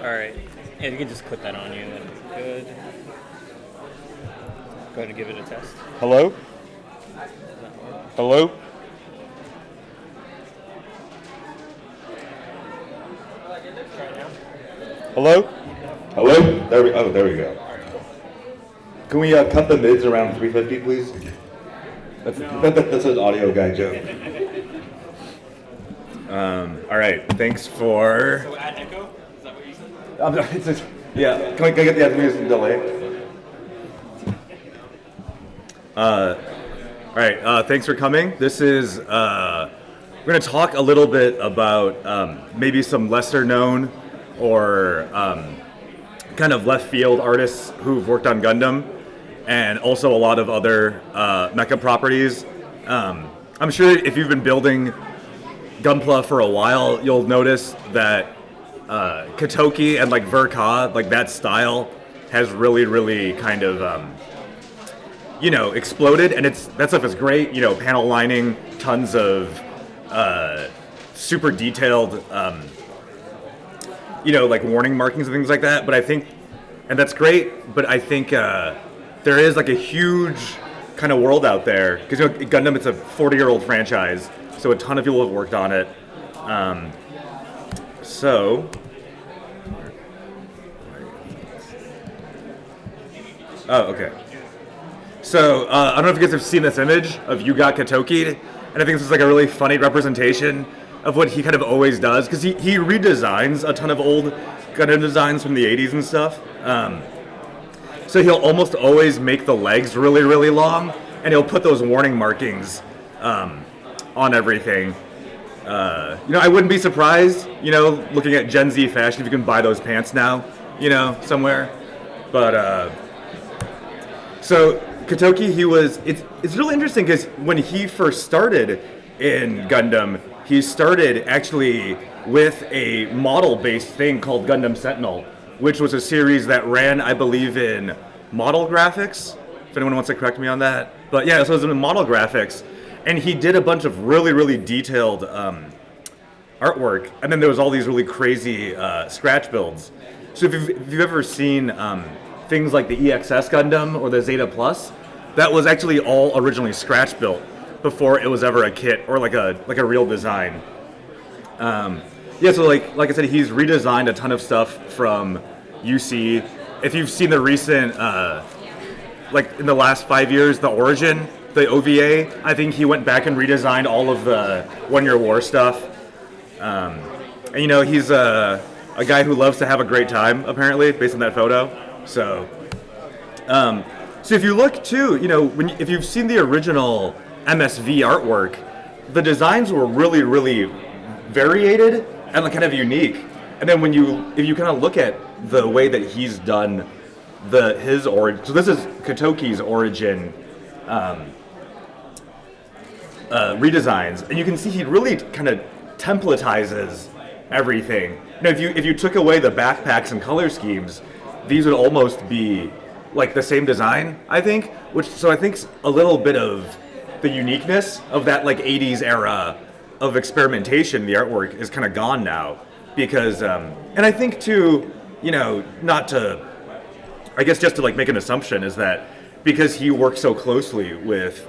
Alright. Yeah, you can just clip that on you. Then. Good. Go ahead and give it a test. Hello? Hello? Try it now. Hello? Hello? There we go. Can we cut the mids around 350, please? That's an audio guy joke. All right, thanks for... So add echo? Is that what you said? Yeah, can I get the music delay? All right, thanks for coming. This is, we're going to talk a little bit about maybe some lesser known or kind of left field artists who've worked on Gundam, and also a lot of other mecha properties. I'm sure if you've been building Gunpla for a while, you'll notice that Katoki and like Verka, like that style, has really kind of exploded, and that stuff is great. Panel lining, tons of super detailed, like warning markings and things like that. But I think, and that's great. But I think there is like a huge kind of world out there because Gundam, it's a 40-year-old franchise, so a ton of people have worked on it. Okay. So, I don't know if you guys have seen this image of Yuga Katoki, and I think this is like a really funny representation of what he kind of always does, because he redesigns a ton of old Gundam designs from the 80s and stuff. So he'll almost always make the legs really long, and he'll put those warning markings on everything. I wouldn't be surprised, looking at Gen Z fashion, if you can buy those pants now, somewhere. But, so Katoki, it's really interesting because when he first started in Gundam, he started actually with a model-based thing called Gundam Sentinel, which was a series that ran, I believe, in Model Graphics, if anyone wants to correct me on that. But yeah, so it was in Model Graphics, and he did a bunch of really detailed artwork, and then there was all these really crazy scratch builds. So if you've ever seen things like the EXS Gundam or the Zeta Plus, that was actually all originally scratch built before it was ever a kit or like a real design. So like I said, he's redesigned a ton of stuff from UC. If you've seen the recent, like in the last 5 years, the Origin, the OVA, I think he went back and redesigned all of the One Year War stuff. And he's a guy who loves to have a great time, apparently, based on that photo. So if you look too, if you've seen the original MSV artwork, the designs were really variated and kind of unique. And then if you kind of look at the way that he's done his origin, so this is Katoki's origin redesigns, and you can see he really kind of templatizes everything. If you took away the backpacks and color schemes, these would almost be like the same design, I think. So I think a little bit of the uniqueness of that like 80s era of experimentation, the artwork is kind of gone now, because and I think too, not to, I guess just to like make an assumption, is that because he works so closely with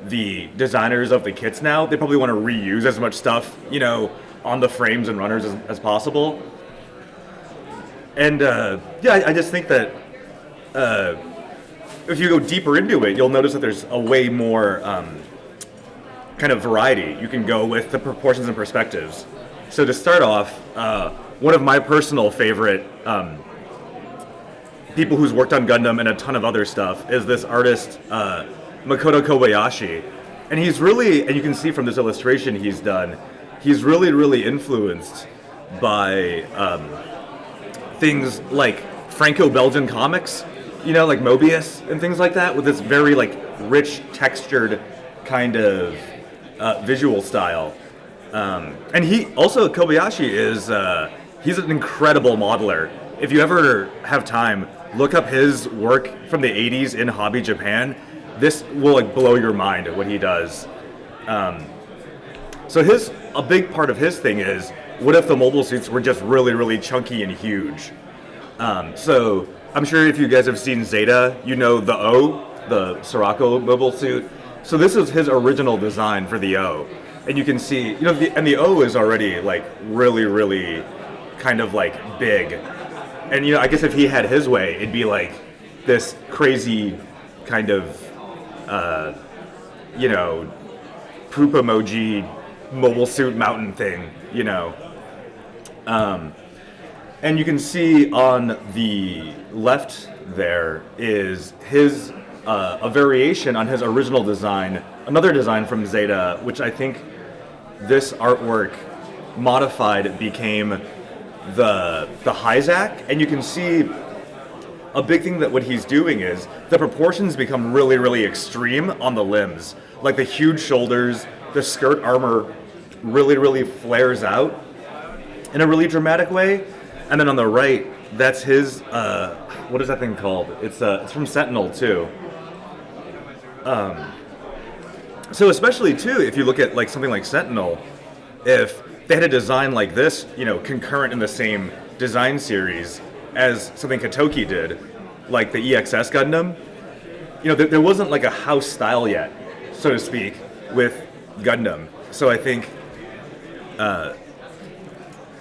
the designers of the kits now, they probably want to reuse as much stuff, on the frames and runners as possible. And I just think that if you go deeper into it, you'll notice that there's a way more kind of variety. You can go with the proportions and perspectives. So to start off, one of my personal favorite people who's worked on Gundam and a ton of other stuff is this artist, Makoto Kobayashi. And he's really, and you can see from this illustration he's done, he's really influenced by things like Franco-Belgian comics, like Mobius and things like that, with this very like rich, textured kind of visual style. And Kobayashi is, he's an incredible modeler. If you ever have time, look up his work from the 80s in Hobby Japan. This will like blow your mind at what he does. So a big part of his thing is what if the mobile suits were just really, really chunky and huge? So I'm sure if you guys have seen Zeta, you know the O, the Sirocco mobile suit. So this is his original design for the O. And you can see, and the O is already like really, really kind of like big. And I guess if he had his way, it'd be like this crazy kind of, poop emoji mobile suit mountain thing, And you can see on the left there is his a variation on his original design, another design from Zeta, which I think this artwork modified became the Hyzak, and you can see a big thing that what he's doing is the proportions become really, really extreme on the limbs. Like the huge shoulders, the skirt armor really, really flares out in a really dramatic way. And then on the right, that's his, what is that thing called? It's from Sentinel too. So especially too, if you look at like something like Sentinel, if they had a design like this, concurrent in the same design series as something Katoki did, like the EXS Gundam, there wasn't like a house style yet, so to speak, with Gundam. So I think,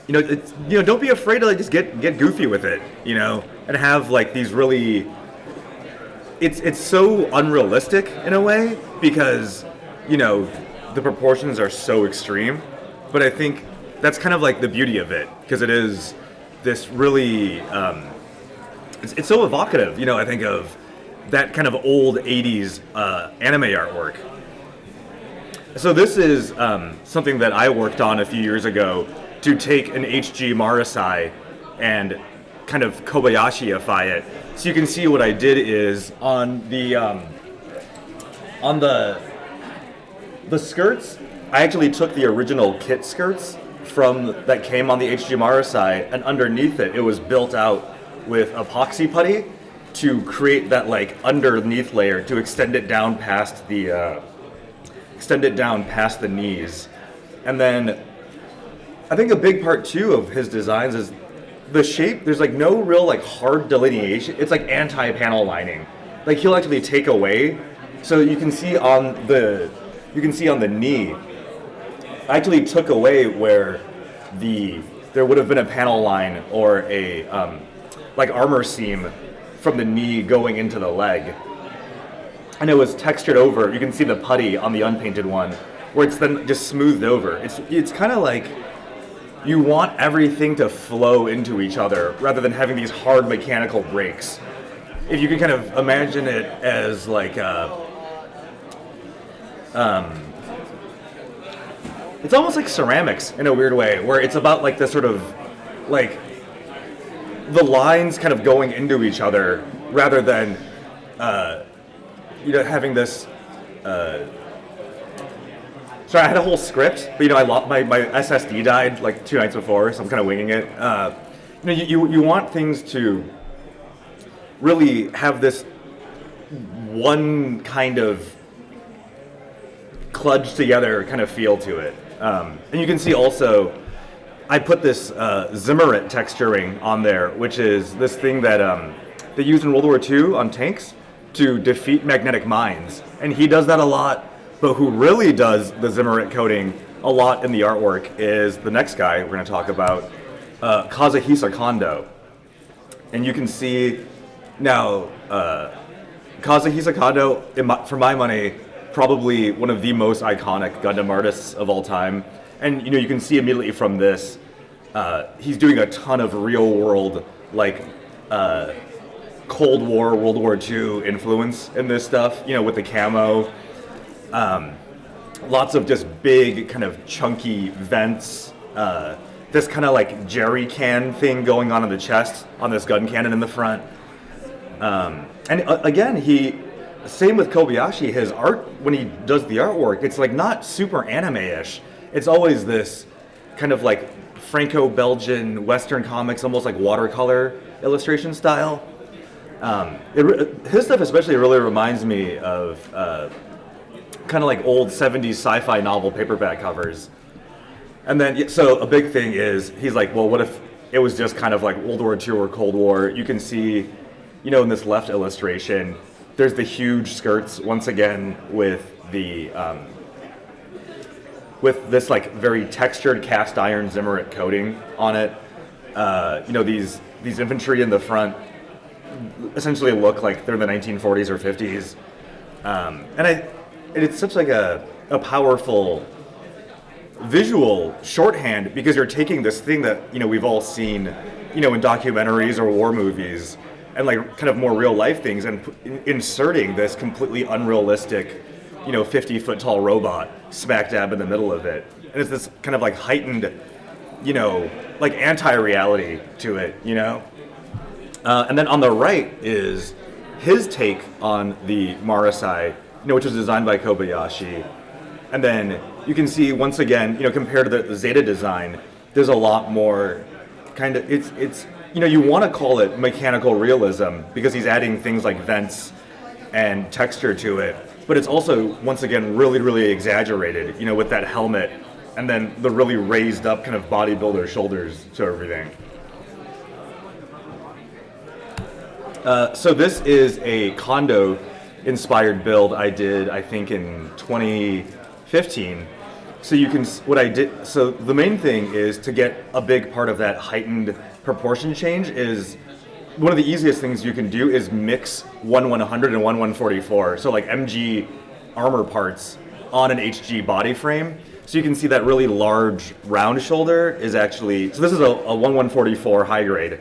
don't be afraid to like just get goofy with it, and have like these really. It's so unrealistic in a way because, the proportions are so extreme, but I think that's kind of like the beauty of it because it is this really. It's so evocative, I think of that kind of old 80s anime artwork. So this is something that I worked on a few years ago to take an HG Marasai and kind of Kobayashi-ify it. So you can see what I did is on the skirts, I actually took the original kit skirts that came on the HG Marasai, and underneath it was built out with epoxy putty to create that like underneath layer to extend it down past the knees. And then I think a big part too of his designs is the shape. There's like no real like hard delineation. It's like anti-panel lining. Like he'll actually take away, so you can see on the knee. I actually took away where there would have been a panel line or a like armor seam from the knee going into the leg, and it was textured over. You can see the putty on the unpainted one, where it's then just smoothed over. It's kind of like you want everything to flow into each other rather than having these hard mechanical breaks. If you can kind of imagine it as like it's almost like ceramics in a weird way, where it's about like the sort of like the lines kind of going into each other rather than having this. Sorry, I had a whole script, but I lost my SSD died like 2 nights before, so I'm kind of winging it. You want things to really have this one kind of kludged together kind of feel to it. And you can see also, I put this Zimmerit texturing on there, which is this thing that they used in World War II on tanks to defeat magnetic mines. And he does that a lot, but who really does the Zimmerit coating a lot in the artwork is the next guy we're going to talk about, Kazuhisa Kondo. And you can see now, Kazuhisa Kondo, for my money, probably one of the most iconic Gundam artists of all time. And you can see immediately from this, he's doing a ton of real world, like Cold War, World War II influence in this stuff, with the camo. Lots of just big kind of chunky vents, this kind of like jerry can thing going on in the chest on this gun cannon in the front. And again, same with Kobayashi, his art, when he does the artwork, it's like not super anime-ish. It's always this kind of like Franco-Belgian Western comics, almost like watercolor illustration style. His stuff especially really reminds me of kind of like old 70s sci-fi novel paperback covers. And then, so a big thing is, he's like, well, what if it was just kind of like World War II or Cold War? You can see, in this left illustration, there's the huge skirts, once again, with the, with this like very textured cast iron Zimmerit coating on it. These infantry in the front essentially look like they're in the 1940s or 50s. And it's such like a powerful visual shorthand, because you're taking this thing that we've all seen in documentaries or war movies and like kind of more real life things, and inserting this completely unrealistic 50-foot tall robot smack dab in the middle of it. And it's this kind of like heightened like anti-reality to it. And then on the right is his take on the Marasai, which was designed by Kobayashi. And then you can see, once again, compared to the Zeta design, there's a lot more kind of, it's you want to call it mechanical realism because he's adding things like vents and texture to it. But it's also, once again, really, really exaggerated, with that helmet and then the really raised up kind of bodybuilder shoulders to everything. So this is a Kondo-inspired build I did, I think, in 2015. So so the main thing is to get a big part of that heightened proportion change is, one of the easiest things you can do is mix 1/100 and 1/144. So like MG armor parts on an HG body frame. So you can see that really large round shoulder is actually, so this is a 1/144 high grade.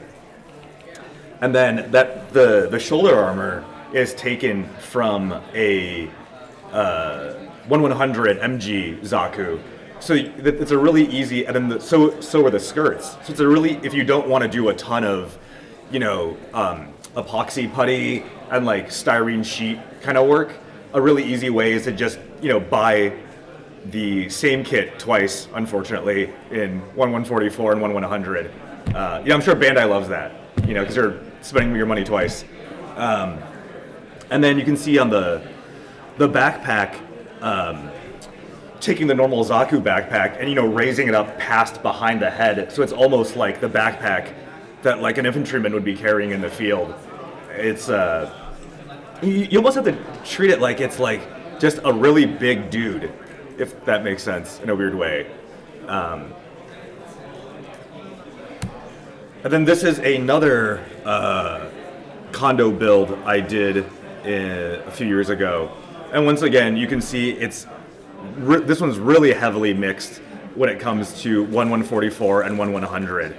And then the shoulder armor is taken from a 1/100 MG Zaku. So it's a really easy, and then so are the skirts. So it's a really, if you don't want to do a ton of, epoxy putty and like styrene sheet kind of work, a really easy way is to just, buy the same kit twice, unfortunately, in 1/144 and 1/100. I'm sure Bandai loves that, because they're spending your money twice. And then you can see on the backpack, taking the normal Zaku backpack and raising it up past behind the head, so it's almost like the backpack that like an infantryman would be carrying in the field. It's you almost have to treat it like it's like just a really big dude, if that makes sense in a weird way. And then this is another Kondo build I did a few years ago, and once again you can see this one's really heavily mixed when it comes to 1/144 and 1/100.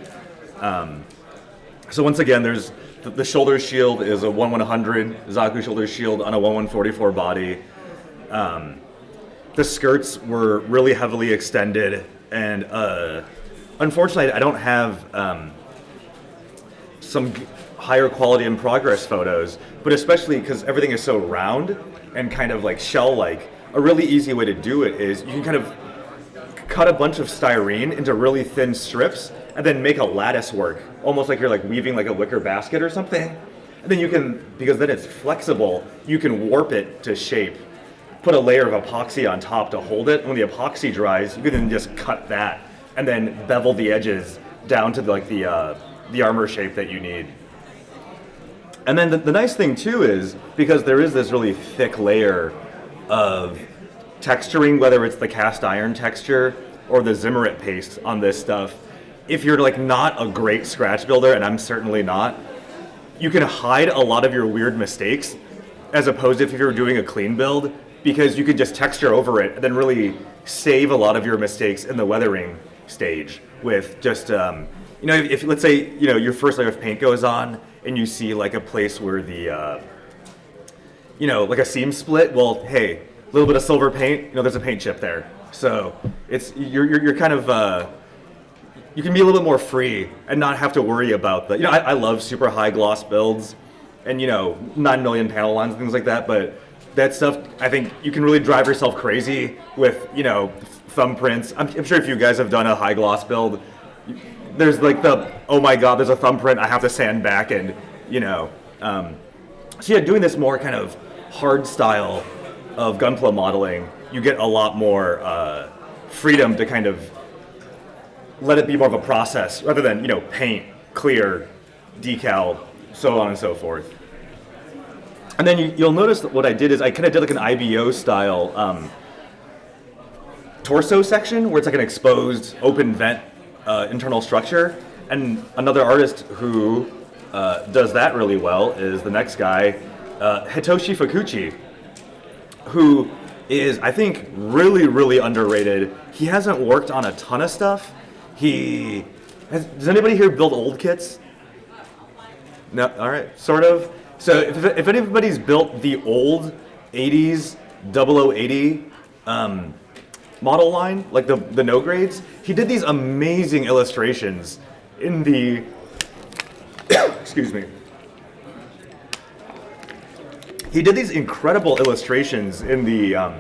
So once again, there's the shoulder shield is a 1/100 Zaku shoulder shield on a 1/144 body. The skirts were really heavily extended, and unfortunately, I don't have some higher quality in progress photos, but especially because everything is so round and kind of like shell-like, a really easy way to do it is you can kind of cut a bunch of styrene into really thin strips and then make a lattice work, almost like you're like weaving like a wicker basket or something. And then you can, because then it's flexible, you can warp it to shape, put a layer of epoxy on top to hold it. When the epoxy dries, you can then just cut that and then bevel the edges down to like the armor shape that you need. And then the nice thing too is, because there is this really thick layer of texturing, whether it's the cast iron texture or the Zimmerit paste on this stuff, if you're like not a great scratch builder, and I'm certainly not, you can hide a lot of your weird mistakes as opposed to if you're doing a clean build, because you can just texture over it and then really save a lot of your mistakes in the weathering stage with just, if let's say, your first layer of paint goes on and you see like a place where the, like a seam split, well, hey, a little bit of silver paint, there's a paint chip there. So it's, you're kind of, you can be a little bit more free and not have to worry about the, I love super high gloss builds and, 9 million panel lines and things like that, but that stuff, I think you can really drive yourself crazy with, thumbprints. I'm sure if you guys have done a high gloss build, there's like oh my God, there's a thumbprint I have to sand back and, so yeah, doing this more kind of hard style of gunpla modeling, you get a lot more freedom to kind of let it be more of a process rather than, paint, clear, decal, so on and so forth. And then you'll notice that what I did is I kind of did like an IBO style torso section where it's like an exposed open vent internal structure. And another artist who does that really well is the next guy, Hitoshi Fukuchi, who is, I think, really, really underrated. He hasn't worked on a ton of stuff. Does anybody here build old kits? No, all right, sort of. So if anybody's built the old 80s 0080 model line, like the no grades, he did these amazing illustrations in the, excuse me. He did these incredible illustrations in the,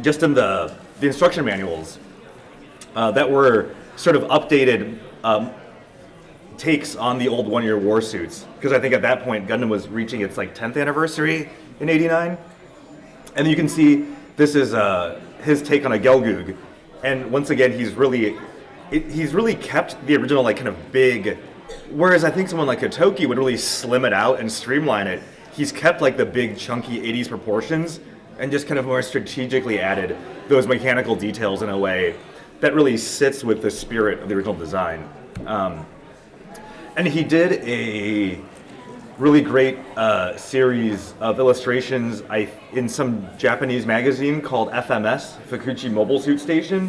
just in the instruction manuals that were sort of updated takes on the old one-year war suits. Because I think at that point, Gundam was reaching its like 10th anniversary in '89. And you can see this is his take on a Gelgoog. And once again, he's really kept the original like kind of big, whereas I think someone like Hitoki would really slim it out and streamline it. He's kept like the big chunky 80s proportions and just kind of more strategically added those mechanical details in a way that really sits with the spirit of the original design. And he did a really great series of illustrations in some Japanese magazine called FMS, Fukuchi Mobile Suit Station,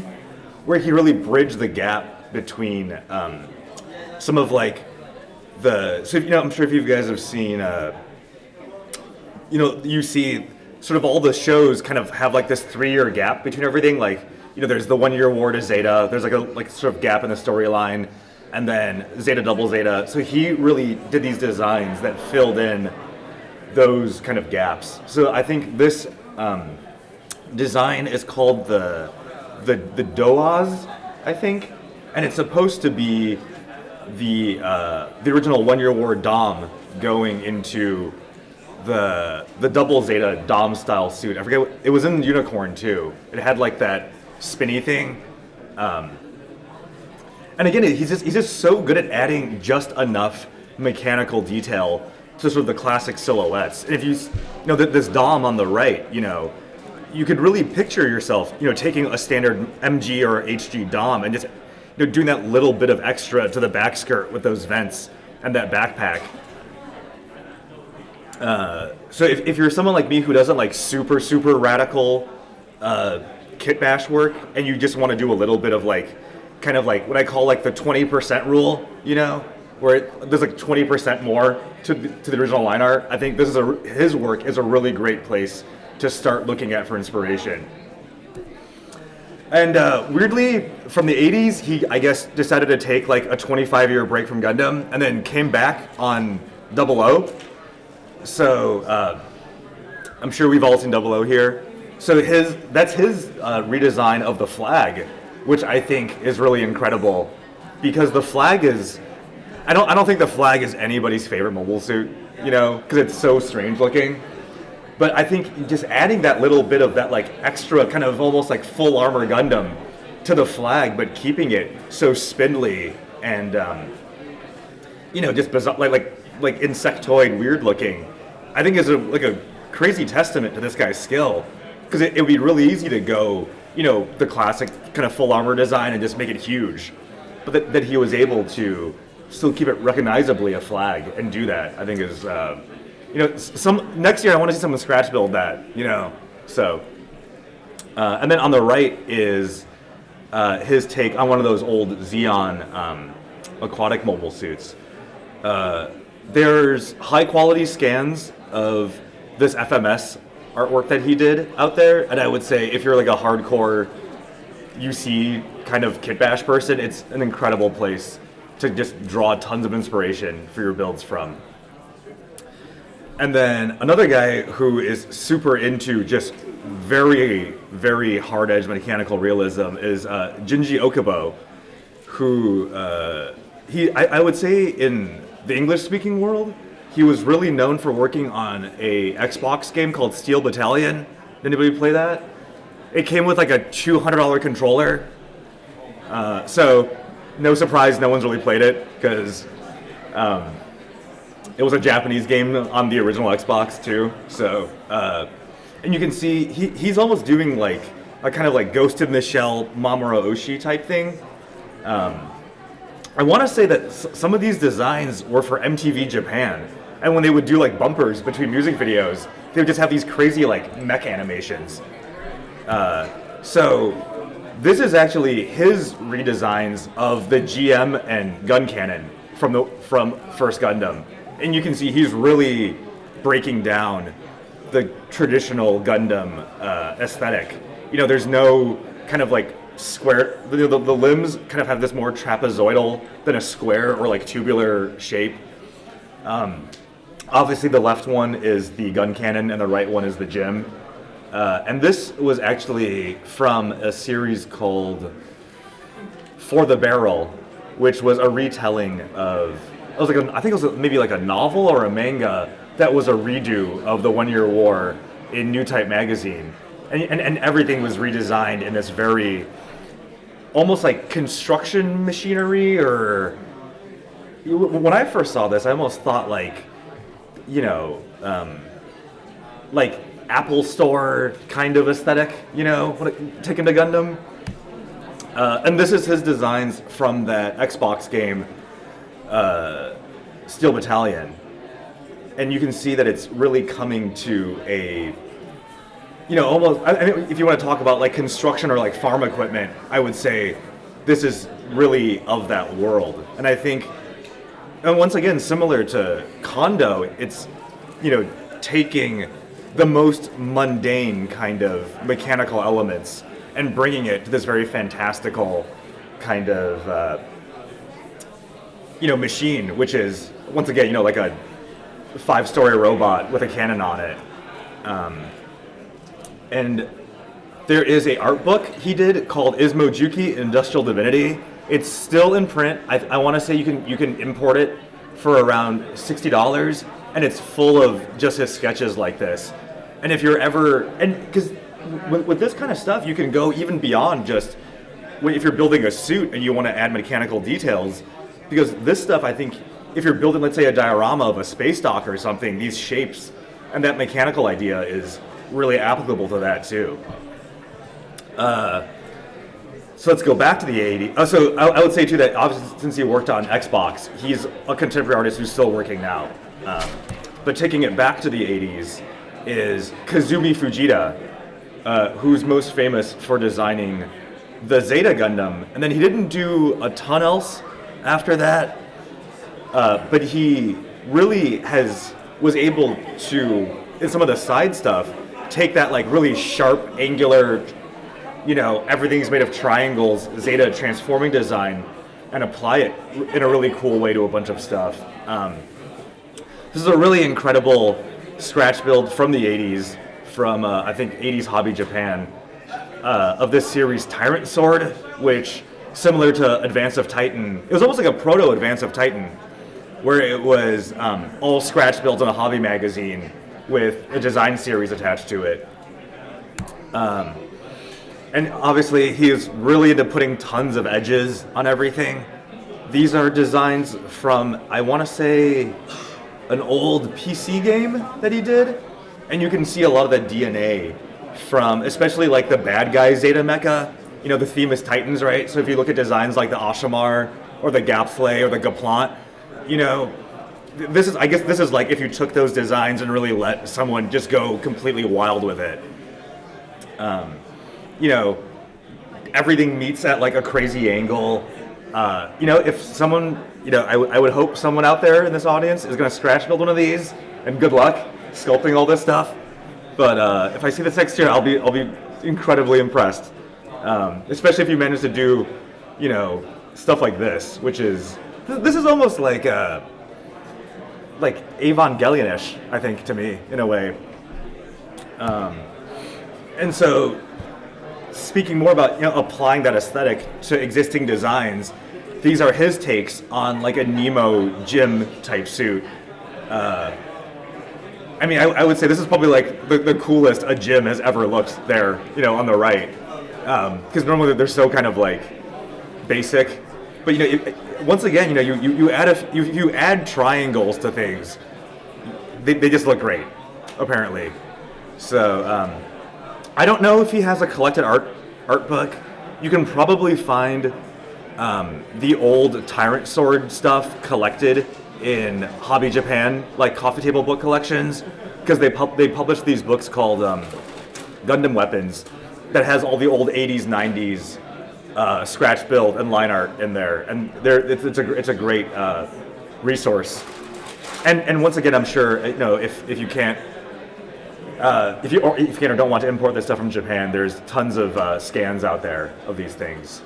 where he really bridged the gap between some of like I'm sure if you guys have seen, you see sort of all the shows kind of have like this 3-year gap between everything. Like, there's the 1-year war to Zeta, there's like a sort of gap in the storyline, and then Zeta double Zeta. So he really did these designs that filled in those kind of gaps. So I think this design is called the Doaz, I think, and it's supposed to be the original 1-year war Dom going into the double Zeta Dom style suit. I forget it was in Unicorn too. It had like that spinny thing. And again, he's just so good at adding just enough mechanical detail to sort of the classic silhouettes. And if you this Dom on the right, you could really picture yourself, taking a standard MG or HG Dom and just doing that little bit of extra to the back skirt with those vents and that backpack. So if you're someone like me who doesn't like super, super radical kit bash work, and you just want to do a little bit of like, kind of like what I call like the 20% rule, where there's like 20% more to the original line art, I think his work is a really great place to start looking at for inspiration. And weirdly, from the 80s, he, I guess, decided to take like a 25-year break from Gundam and then came back on 00. So I'm sure we've all seen 00 here. So that's his redesign of the flag, which I think is really incredible, because the flag is, I don't think the flag is anybody's favorite mobile suit, because it's so strange looking. But I think just adding that little bit of that like extra kind of almost like full armor Gundam to the flag, but keeping it so spindly and just bizarre, like insectoid weird looking, I think is a crazy testament to this guy's skill, because it would be really easy to go the classic kind of full armor design and just make it huge, but that he was able to still keep it recognizably a flag and do that, I think is some next year I want to see someone scratch build that, so and then on the right is his take on one of those old Xeon aquatic mobile suits. There's high quality scans of this FMS artwork that he did out there, and I would say if you're like a hardcore UC kind of kit bash person, it's an incredible place to just draw tons of inspiration for your builds from. And then another guy who is super into just very, very hard-edged mechanical realism is Junji Okubo, who I would say in the English-speaking world, he was really known for working on a Xbox game called Steel Battalion. Did anybody play that? It came with like a $200 controller. So no surprise, no one's really played it because it was a Japanese game on the original Xbox too. So, and you can see he's almost doing like a kind of like Ghost in the Shell Mamoru Oshii type thing. I want to say that some of these designs were for MTV Japan, and when they would do like bumpers between music videos, they would just have these crazy like mech animations. So this is actually his redesigns of the GM and gun cannon from First Gundam, and you can see he's really breaking down the traditional Gundam aesthetic. You know, there's no kind of like square. The limbs kind of have this more trapezoidal than a square or like tubular shape. Obviously, the left one is the gun cannon, and the right one is the GM. And this was actually from a series called For the Barrel, which was a retelling of, I think it was maybe like a novel or a manga that was a redo of the 1 Year War in New Type magazine. And everything was redesigned in this very, almost like construction machinery, or when I first saw this, I almost thought like, you know, like Apple Store kind of aesthetic, you know, taken to Gundam. And this is his designs from that Xbox game, Steel Battalion. And you can see that it's really coming to a, you know, almost, I mean, if you want to talk about like construction or like farm equipment, I would say this is really of that world. And I think, and once again, similar to Kondo, it's, you know, taking the most mundane kind of mechanical elements and bringing it to this very fantastical kind of, you know, machine, which is, once again, you know, like a 5-story robot with a cannon on it. And there is a art book he did called Ismojuki Industrial Divinity. It's still in print. I want to say you can import it for around $60, and it's full of just his sketches like this. And if you're ever, and because with this kind of stuff, you can go even beyond just if you're building a suit and you want to add mechanical details, because this stuff, I think, if you're building, let's say, a diorama of a space dock or something, these shapes and that mechanical idea is really applicable to that too. So let's go back to the 80s. So I would say too that obviously since he worked on Xbox, he's a contemporary artist who's still working now. But taking it back to the 80s is Kazumi Fujita, who's most famous for designing the Zeta Gundam. And then he didn't do a ton else after that, but he really was able to, in some of the side stuff, take that like really sharp, angular, you know, everything's made of triangles, Zeta transforming design, and apply it in a really cool way to a bunch of stuff. This is a really incredible scratch build from the 80s, from I think 80s Hobby Japan, of this series Tyrant Sword, which, similar to Advance of Titan, it was almost like a proto Advance of Titan, where it was all scratch builds in a hobby magazine with a design series attached to it. And obviously he is really into putting tons of edges on everything. These are designs from, I want to say, an old PC game that he did. And you can see a lot of the DNA from, especially like the bad guy Zeta Mecha. You know, the theme is Titans, right? So if you look at designs like the Ashamar or the Gapflay or the Gaplant, you know, I guess this is like if you took those designs and really let someone just go completely wild with it. You know, everything meets at like a crazy angle. You know, if someone, you know, I would hope someone out there in this audience is going to scratch build one of these, and good luck sculpting all this stuff. But if I see the texture, I'll be incredibly impressed. Especially if you manage to do, you know, stuff like this, which is, this is almost like Evangelion-ish, I think, to me, in a way. And so, speaking more about, you know, applying that aesthetic to existing designs, these are his takes on like a Nemo gym type suit. I mean, I would say this is probably like the coolest a gym has ever looked there, you know, on the right. Because normally they're so kind of like basic. But once again, you add triangles to things, they just look great, apparently. So I don't know if he has a collected art book. You can probably find the old Tyrant Sword stuff collected in Hobby Japan, like coffee table book collections, because they published these books called Gundam Weapons that has all the old 80s, 90s scratch build and line art in there, and it's a great resource. And once again, I'm sure if you can't. If you can or don't want to import this stuff from Japan, there's tons of scans out there of these things.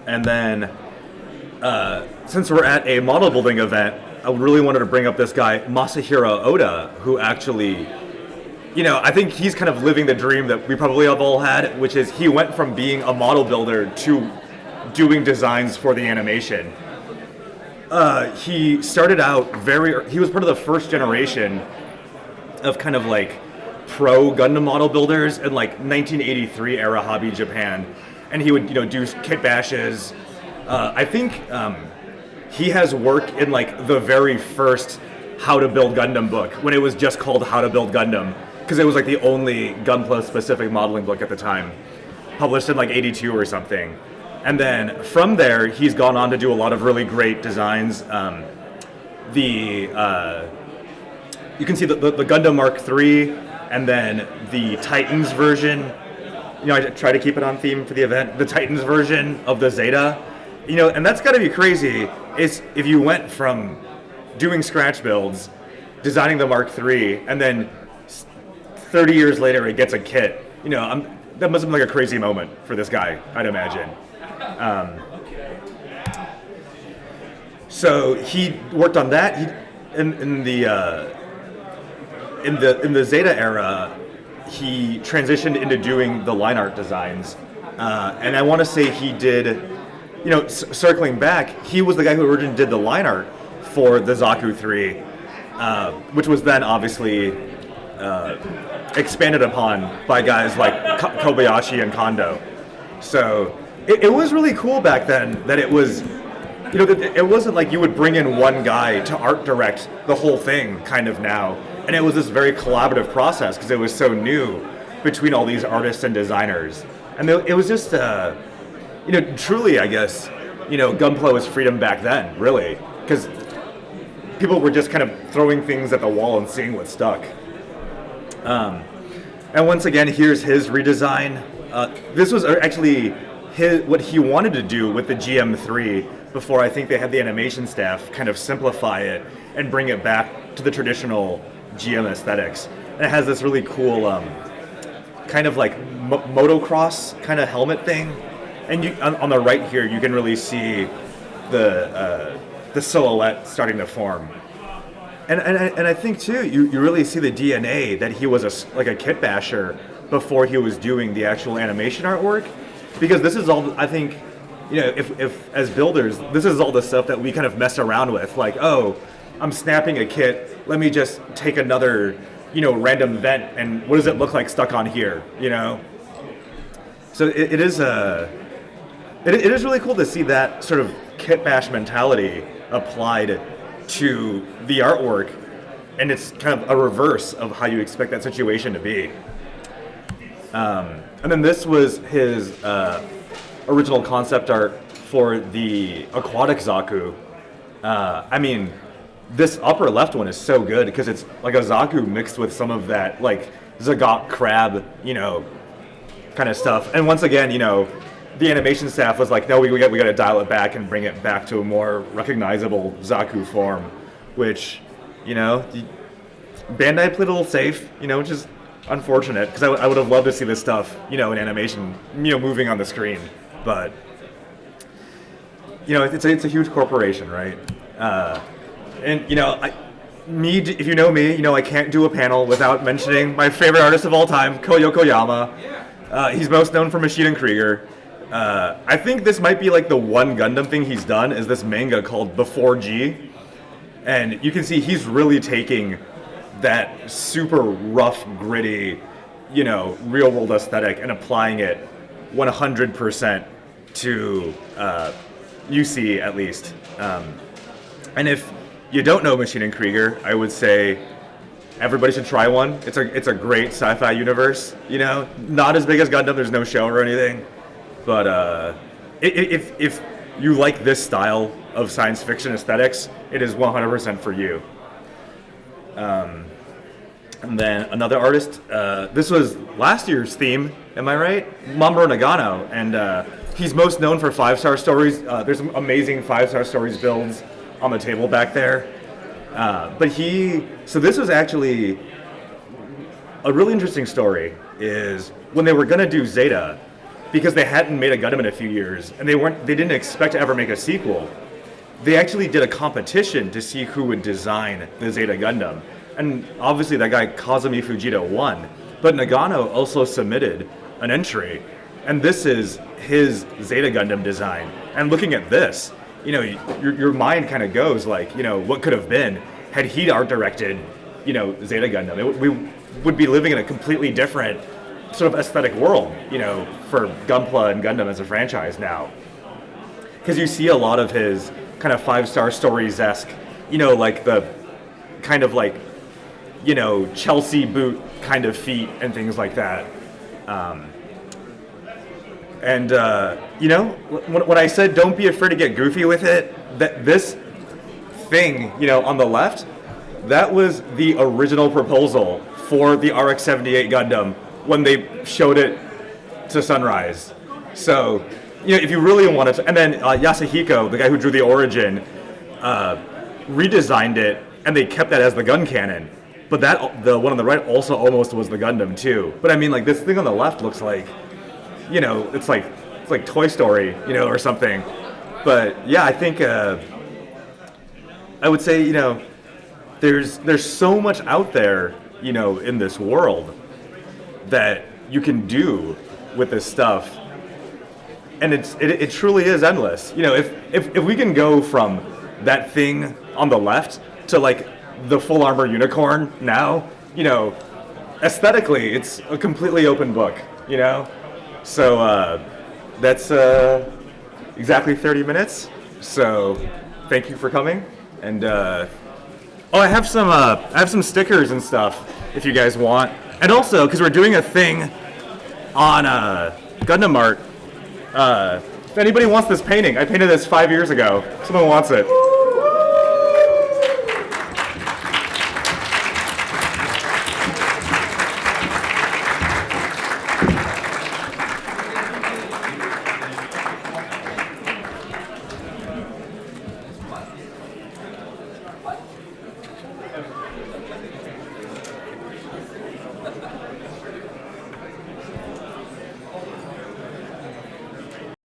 And then, since we're at a model building event, I really wanted to bring up this guy, Masahiro Oda, who actually, I think he's kind of living the dream that we probably have all had, which is he went from being a model builder to doing designs for the animation. He started out he was part of the first generation of kind of like pro Gundam model builders in like 1983 era Hobby Japan, and he would do kit bashes. I think he has work in like the very first How to Build Gundam book, when it was just called How to Build Gundam, because it was like the only Gunpla specific modeling book at the time, published in like 82 or something. And then from there he's gone on to do a lot of really great designs. You can see the Gundam Mark III, and then the Titans version. I try to keep it on theme for the event. The Titans version of the Zeta, and that's got to be crazy. Is if you went from doing scratch builds, designing the Mark III, and then 30 years later it gets a kit. That must have been like a crazy moment for this guy, I'd imagine. So he worked on that. In the Zeta era, he transitioned into doing the line art designs, and I want to say he did, circling back, he was the guy who originally did the line art for the Zaku 3, which was then obviously expanded upon by guys like Kobayashi and Kondo. So it was really cool back then that it was, it wasn't like you would bring in one guy to art direct the whole thing kind of now. And it was this very collaborative process because it was so new between all these artists and designers. And it was just, truly, I guess, Gunpla was freedom back then, really. Because people were just kind of throwing things at the wall and seeing what stuck. And once again, here's his redesign. This was actually what he wanted to do with the GM3 before I think they had the animation staff kind of simplify it and bring it back to the traditional GM aesthetics. And it has this really cool kind of like motocross kind of helmet thing. And on the right here, you can really see the silhouette starting to form. And I think too, you really see the DNA that he was a kit basher before he was doing the actual animation artwork, because this is all, I think, if as builders, this is all the stuff that we kind of mess around with, like, oh, I'm snapping a kit, let me just take another, random vent, and what does it look like stuck on here, So it is really cool to see that sort of kit bash mentality applied to the artwork, and it's kind of a reverse of how you expect that situation to be. And then this was his original concept art for the aquatic Zaku. I mean, this upper left one is so good because it's like a Zaku mixed with some of that like Zagat crab, kind of stuff. And once again, the animation staff was like, no, we got to dial it back and bring it back to a more recognizable Zaku form, which, Bandai played a little safe, which is unfortunate because I would have loved to see this stuff, in animation, moving on the screen. But, it's a huge corporation, right? And, if you know me, I can't do a panel without mentioning my favorite artist of all time, Ko Yokoyama. He's most known for Machine and Krieger. I think this might be like the one Gundam thing he's done is this manga called Before G. And you can see he's really taking that super rough, gritty, real world aesthetic and applying it 100% to, you see at least. And if you don't know Machine and Krieger, I would say everybody should try one. It's a great sci-fi universe. You know, not as big as Gundam. There's no show or anything, but if you like this style of science fiction aesthetics, it is 100% for you. And then another artist. This was last year's theme. Am I right? Mamoru Nagano, and he's most known for 5-star stories. There's some amazing 5-star stories builds on the table back there. So this was actually a really interesting story. Is when they were gonna do Zeta, because they hadn't made a Gundam in a few years, and they didn't expect to ever make a sequel. They actually did a competition to see who would design the Zeta Gundam, and obviously that guy Kazumi Fujita won. But Nagano also submitted an entry, and this is his Zeta Gundam design. And looking at this, you know, your mind kind of goes like, you know, what could have been had he art directed, you know, Zeta Gundam. We would be living in a completely different sort of aesthetic world, you know, for Gunpla and Gundam as a franchise now. Because you see a lot of his kind of 5-star stories-esque, you know, like the kind of like, you know, Chelsea boot kind of feet and things like that. You know, when I said don't be afraid to get goofy with it, that this thing, you know, on the left, that was the original proposal for the RX-78 Gundam when they showed it to Sunrise. So, you know, if you really wanted to, and then Yasuhiko, the guy who drew the Origin, redesigned it, and they kept that as the gun cannon. But the one on the right also almost was the Gundam too. But I mean, like, this thing on the left looks like, you know, it's like Toy Story, you know, or something. But yeah, I think I would say, you know, there's so much out there, you know, in this world that you can do with this stuff, and it truly is endless. You know, if we can go from that thing on the left to like the full armor unicorn now, you know, aesthetically it's a completely open book, you know. So that's exactly 30 minutes. So thank you for coming, and I have some stickers and stuff if you guys want. And also, because we're doing a thing on Gundam Art, if anybody wants this painting, I painted this 5 years ago. Someone wants it.